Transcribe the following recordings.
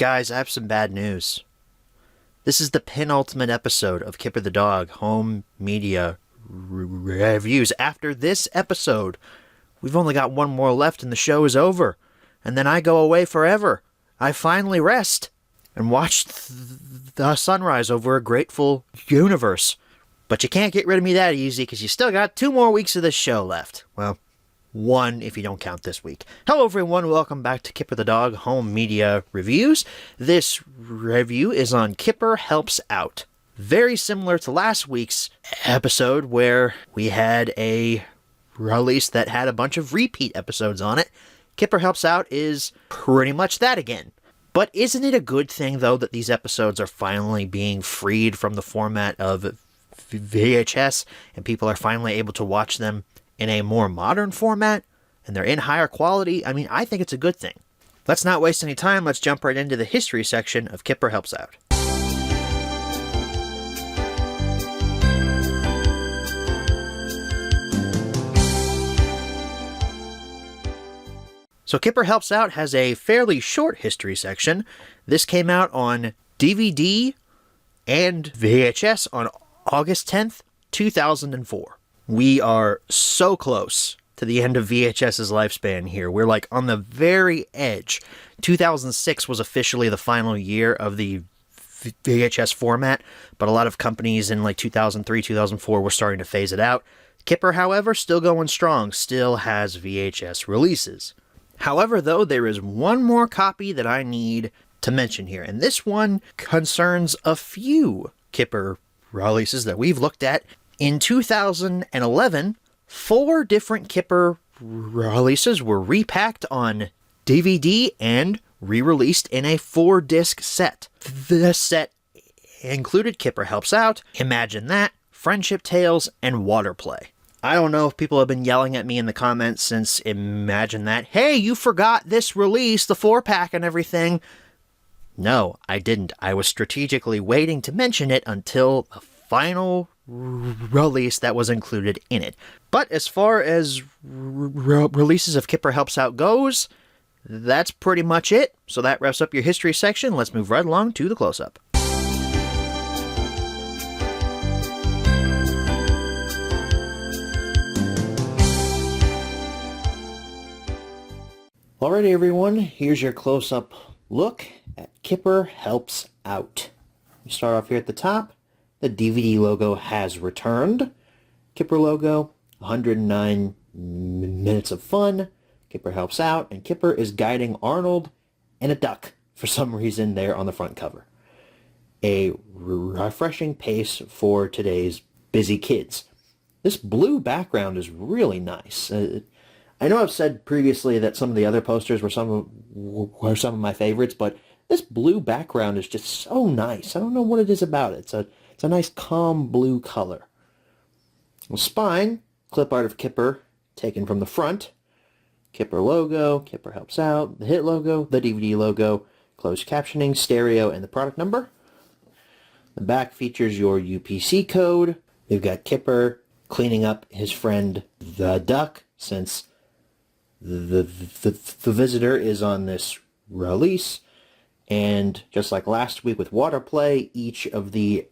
Guys, I have some bad news. This is the penultimate episode of Kipper the Dog Home Media Reviews. After this episode, we've only got one more left and the show is over. And then I go away forever. I finally rest and watch the sunrise over a grateful universe. But you can't get rid of me that easy because you still got 2 more weeks of this show left. Well, 1 if you don't count this week. Hello everyone, welcome back to Kipper the Dog Home Media Reviews. This review is on Kipper Helps Out. Very similar to last week's episode where we had a release that had a bunch of repeat episodes on it. Kipper Helps Out is pretty much that again. But isn't it a good thing though that these episodes are finally being freed from the format of VHS and people are finally able to watch them in a more modern format, and they're in higher quality? I mean, I think it's a good thing. Let's not waste any time, let's jump right into the history section of Kipper Helps Out. So Kipper Helps Out has a fairly short history section. This came out on DVD and VHS on August 10th, 2004. We are so close to the end of VHS's lifespan here. We're like on the very edge. 2006 was officially the final year of the VHS format, but a lot of companies in like 2003, 2004 were starting to phase it out. Kipper, however, still going strong, still has VHS releases. However, though, there is one more copy that I need to mention here, and this one concerns a few Kipper releases that we've looked at. In 2011, 4 different Kipper releases were repacked on DVD and re-released in a 4-disc set. This set included Kipper Helps Out, Imagine That, Friendship Tales, and Waterplay. I don't know if people have been yelling at me in the comments since Imagine That. Hey, you forgot this release, the 4-pack and everything. No, I didn't. I was strategically waiting to mention it until the final release that was included in it. But as far as releases of Kipper Helps Out goes, that's pretty much it. So that wraps up your history section. Let's move right along to the close-up. Alrighty everyone, here's your close-up look at Kipper Helps Out. We start off here at the top. The DVD logo has returned. Kipper logo, 109 minutes of fun. Kipper helps out, and Kipper is guiding Arnold and a duck for some reason there on the front cover. A refreshing pace for today's busy kids. This blue background is really nice. I know I've said previously that some of the other posters were some of my favorites, but this blue background is just so nice. I don't know what it is about it. It's a nice calm blue color. The spine, clip art of Kipper taken from the front. Kipper logo, Kipper Helps Out, the hit logo, the DVD logo, closed captioning, stereo, and the product number. The back features your UPC code. We've got Kipper cleaning up his friend the duck since the visitor is on this release. And just like last week with Waterplay, each of the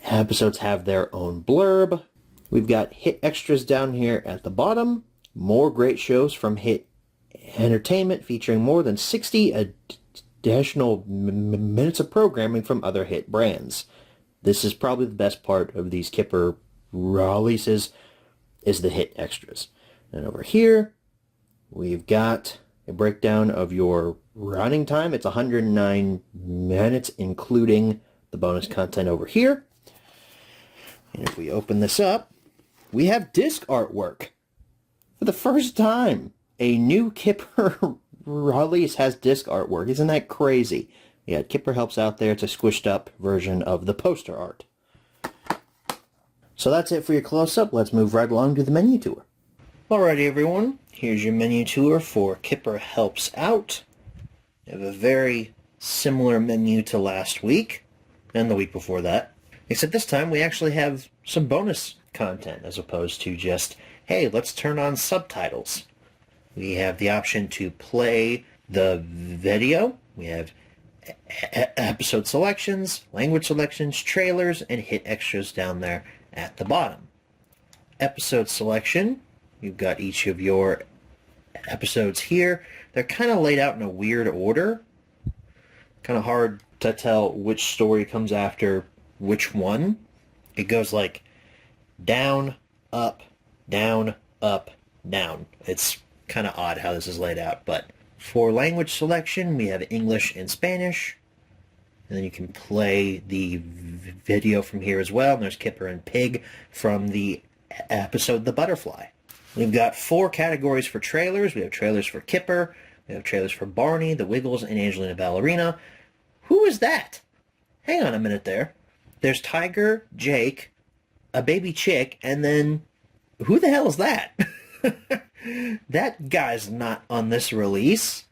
episodes have their own blurb. We've got hit extras down here at the bottom. More great shows from Hit Entertainment featuring more than 60 additional minutes of programming from other hit brands. This is probably the best part of these Kipper releases, is the hit extras. And over here, we've got a breakdown of your running time. It's 109 minutes, including the bonus content over here. And if we open this up, we have disc artwork. For the first time, a new Kipper release has disc artwork. Isn't that crazy? Yeah, Kipper Helps Out there. It's a squished up version of the poster art. So that's it for your close-up. Let's move right along to the menu tour. Alrighty everyone, here's your menu tour for Kipper Helps Out. We have a very similar menu to last week, and the week before that. Except this time we actually have some bonus content as opposed to just, hey, let's turn on subtitles. We have the option to play the video. We have episode selections, language selections, trailers, and hit extras down there at the bottom. Episode selection, you've got each of your episodes here. They're kind of laid out in a weird order. Kind of hard to tell which story comes after which one. It goes like down, up, down, up, down. It's kind of odd how this is laid out, but for language selection, we have English and Spanish. And then you can play the video from here as well. And there's Kipper and Pig from the episode The Butterfly. We've got 4 categories for trailers. We have trailers for Kipper. We have trailers for Barney, The Wiggles, and Angelina Ballerina. Who is that? Hang on a minute there. There's Tiger, Jake, a baby chick, and then who the hell is that? That guy's not on this release.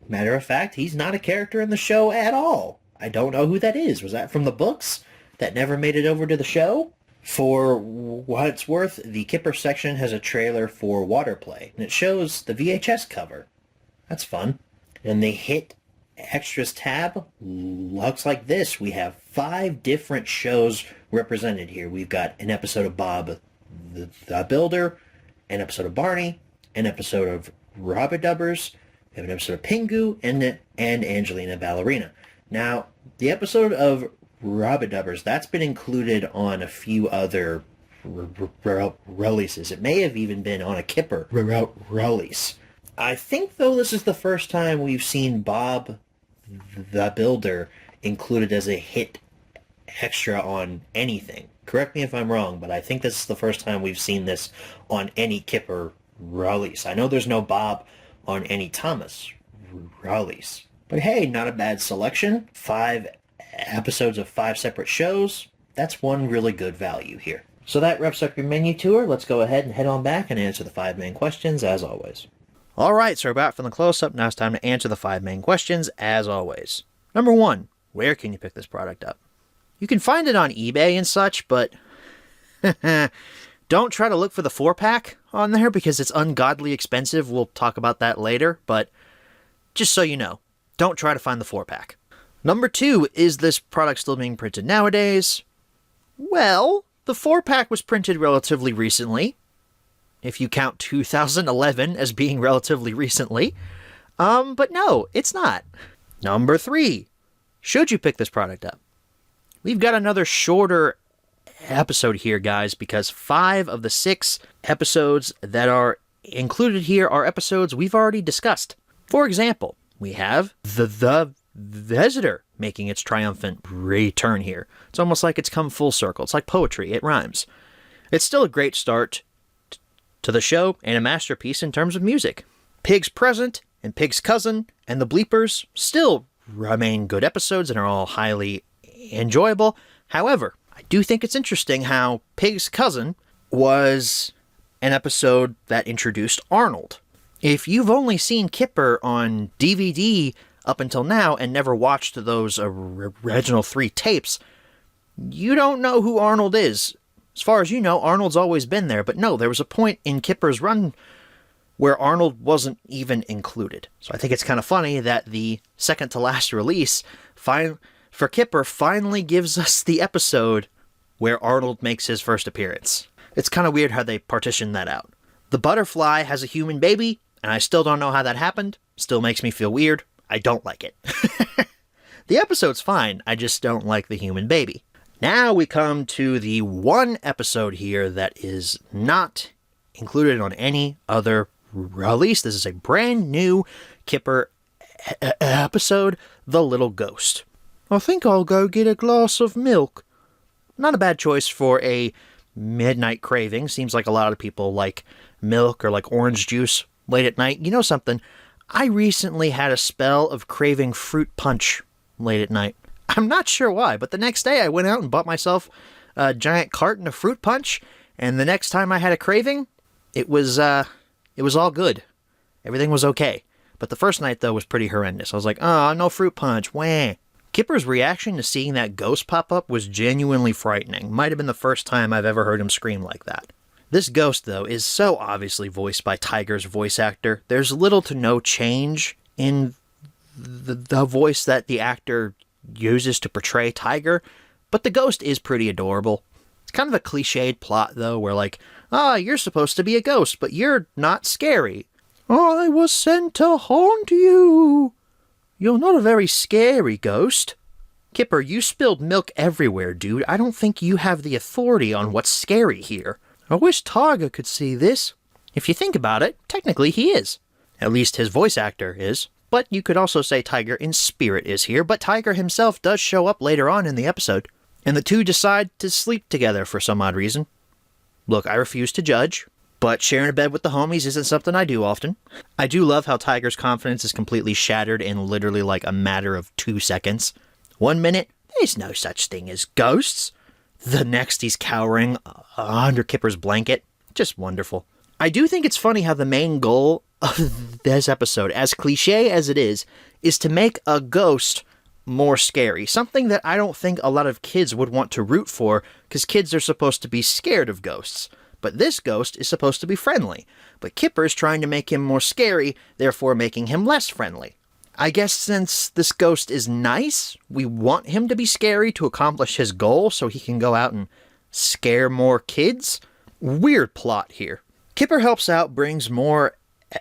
Matter of fact, he's not a character in the show at all. I don't know who that is. Was that from the books that never made it over to the show? For what it's worth, the Kipper section has a trailer for Waterplay, and it shows the VHS cover. That's fun. And the hit extras tab looks like this. We have 5 different shows represented here. We've got an episode of Bob the Builder, an episode of Barney, an episode of Robberdubbers, we have an episode of Pingu, and Angelina Ballerina. Now, the episode of Robberdubbers, that's been included on a few other releases. It may have even been on a Kipper release. I think, though, this is the first time we've seen Bob the Builder included as a hit extra on anything. Correct me if I'm wrong, but I think this is the first time we've seen this on any Kipper release. I know there's no Bob on any Thomas release. But hey, not a bad selection. 5 episodes of 5 separate shows. That's one really good value here. So that wraps up your menu tour. Let's go ahead and head on back and answer the 5 main questions as always. Alright, so we're back from the close-up. Now it's time to answer the 5 main questions as always. Number 1, where can you pick this product up? You can find it on eBay and such, but don't try to look for the 4-pack on there because it's ungodly expensive. We'll talk about that later, but just so you know, don't try to find the 4-pack. Number 2, is this product still being printed nowadays? Well, the 4-pack was printed relatively recently, if you count 2011 as being relatively recently. But no, it's not. Number 3, should you pick this product up? We've got another shorter episode here, guys, because 5 of the 6 episodes that are included here are episodes we've already discussed. For example, we have the Visitor making its triumphant return here. It's almost like it's come full circle. It's like poetry. It rhymes. It's still a great start to the show and a masterpiece in terms of music. Pig's Present and Pig's Cousin and the Bleepers still remain good episodes and are all highly enjoyable. However, I do think it's interesting how Pig's Cousin was an episode that introduced Arnold. If you've only seen Kipper on DVD up until now and never watched those original 3 tapes, you don't know who Arnold is. As far as you know, Arnold's always been there, but no, there was a point in Kipper's run where Arnold wasn't even included. So I think it's kind of funny that the second to last release for Kipper finally gives us the episode where Arnold makes his first appearance. It's kind of weird how they partitioned that out. The Butterfly has a human baby, and I still don't know how that happened. Still makes me feel weird. I don't like it. The episode's fine, I just don't like the human baby. Now we come to the one episode here that is not included on any other release. This is a brand new Kipper episode, The Little Ghost. I think I'll go get a glass of milk. Not a bad choice for a midnight craving. Seems like a lot of people like milk or like orange juice late at night. You know something? I recently had a spell of craving fruit punch late at night. I'm not sure why, but the next day I went out and bought myself a giant carton of fruit punch, and the next time I had a craving, it was all good. Everything was okay. But the first night, though, was pretty horrendous. I was like, oh, no fruit punch, wah. Kipper's reaction to seeing that ghost pop up was genuinely frightening. Might have been the first time I've ever heard him scream like that. This ghost, though, is so obviously voiced by Tiger's voice actor. There's little to no change in the voice that the actor uses to portray Tiger, but the ghost is pretty adorable. It's kind of a cliched plot, though, where like, you're supposed to be a ghost, but you're not scary. I was sent to haunt you. You're not a very scary ghost. Kipper, you spilled milk everywhere, dude. I don't think you have the authority on what's scary here. I wish Tiger could see this. If you think about it, technically he is. At least his voice actor is. But you could also say Tiger in spirit is here, but Tiger himself does show up later on in the episode. And the two decide to sleep together for some odd reason. Look, I refuse to judge, but sharing a bed with the homies isn't something I do often. I do love how Tiger's confidence is completely shattered in literally like a matter of 2 seconds. 1 minute, there's no such thing as ghosts. The next, he's cowering under Kipper's blanket. Just wonderful. I do think it's funny how the main goal of this episode, as cliche as it is to make a ghost more scary. Something that I don't think a lot of kids would want to root for, because kids are supposed to be scared of ghosts. But this ghost is supposed to be friendly. But Kipper's trying to make him more scary, therefore making him less friendly. I guess since this ghost is nice, we want him to be scary to accomplish his goal so he can go out and scare more kids. Weird plot here. Kipper helps out, brings more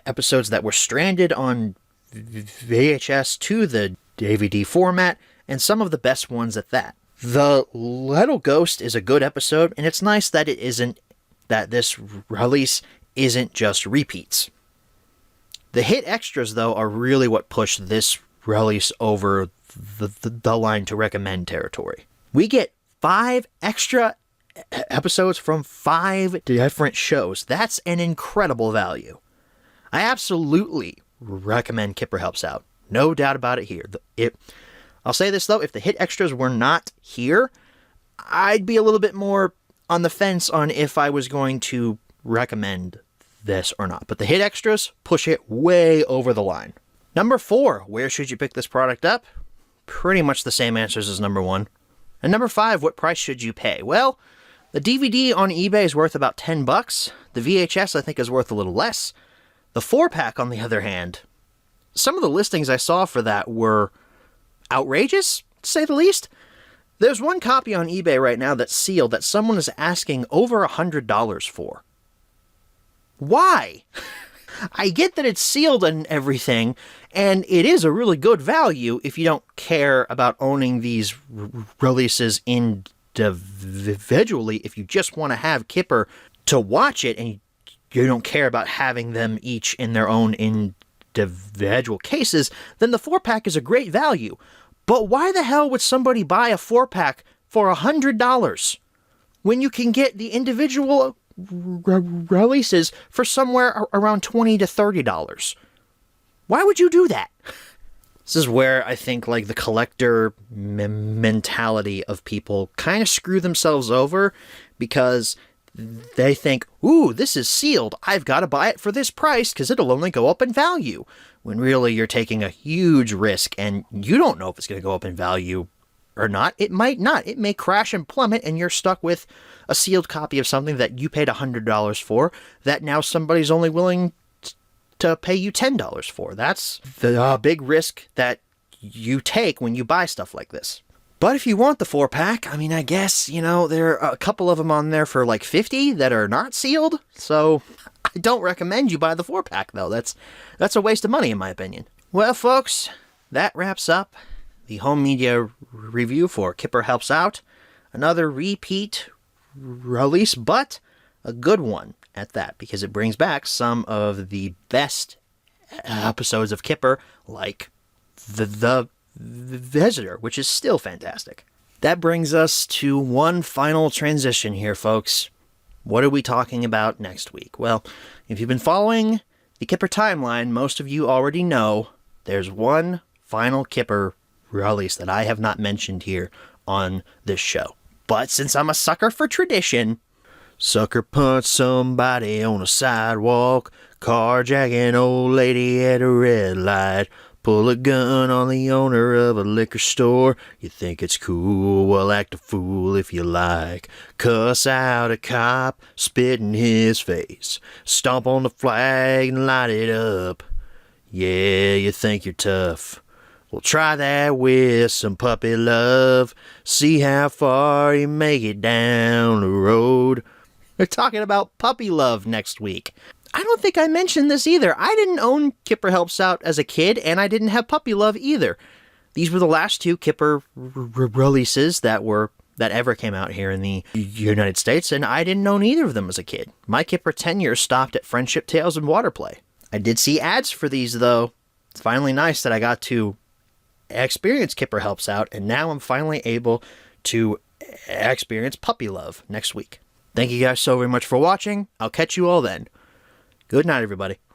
episodes that were stranded on VHS to the DVD format, and some of the best ones at that. The Little Ghost is a good episode, and it's nice that this release isn't just repeats. The hit extras, though, are really what push this release over the line to recommend territory. We get 5 extra episodes from 5 different shows. That's an incredible value. I absolutely recommend Kipper Helps Out. No doubt about it here. I'll say this, though, if the hit extras were not here, I'd be a little bit more on the fence on if I was going to recommend this or not. But the hit extras push it way over the line. Number 4, where should you pick this product up? Pretty much the same answers as number 1. And number 5, what price should you pay? Well, the DVD on eBay is worth about $10. The VHS, I think, is worth a little less. The 4-pack, on the other hand, some of the listings I saw for that were outrageous, to say the least. There's one copy on eBay right now that's sealed that someone is asking over $100 for. Why? I get that it's sealed and everything, and it is a really good value if you don't care about owning these releases individually. If you just want to have Kipper to watch it and you don't care about having them each in their own individual cases, then the 4-pack is a great value. But why the hell would somebody buy a 4-pack for $100 when you can get the individual releases for somewhere around $20 to $30? Why would you do that? This is where I think like the collector mentality of people kind of screw themselves over, because they think, ooh, this is sealed, I've got to buy it for this price because it'll only go up in value. When really you're taking a huge risk and you don't know if it's going to go up in value or not. It might not. It may crash and plummet and you're stuck with a sealed copy of something that you paid $100 for that now somebody's only willing to pay you $10 for. That's the big risk that you take when you buy stuff like this. But if you want the 4-pack, I mean, I guess, there are a couple of them on there for like $50 that are not sealed. So I don't recommend you buy the 4-pack, though. That's a waste of money, in my opinion. Well, folks, that wraps up the home media review for Kipper Helps Out. Another repeat release, but a good one at that, because it brings back some of the best episodes of Kipper, like the Visitor, which is still fantastic. That brings us to one final transition here, folks. What are we talking about next week? Well, if you've been following the Kipper timeline, most of you already know there's one final Kipper release that I have not mentioned here on this show. But since I'm a sucker for tradition, sucker punch somebody on a sidewalk, carjacking old lady at a red light, pull a gun on the owner of a liquor store. You think it's cool? Well, act a fool if you like. Cuss out a cop, spit in his face. Stomp on the flag and light it up. Yeah, you think you're tough. We'll try that with some puppy love. See how far you make it down the road. We're talking about puppy love next week. I don't think I mentioned this either. I didn't own Kipper Helps Out as a kid, and I didn't have puppy love either. These were the last two Kipper releases that ever came out here in the United States, and I didn't own either of them as a kid. My Kipper tenure stopped at Friendship Tales and Waterplay. I did see ads for these, though. It's finally nice that I got to experience Kipper Helps Out, and now I'm finally able to experience puppy love next week. Thank you guys so very much for watching. I'll catch you all then. Good night, everybody.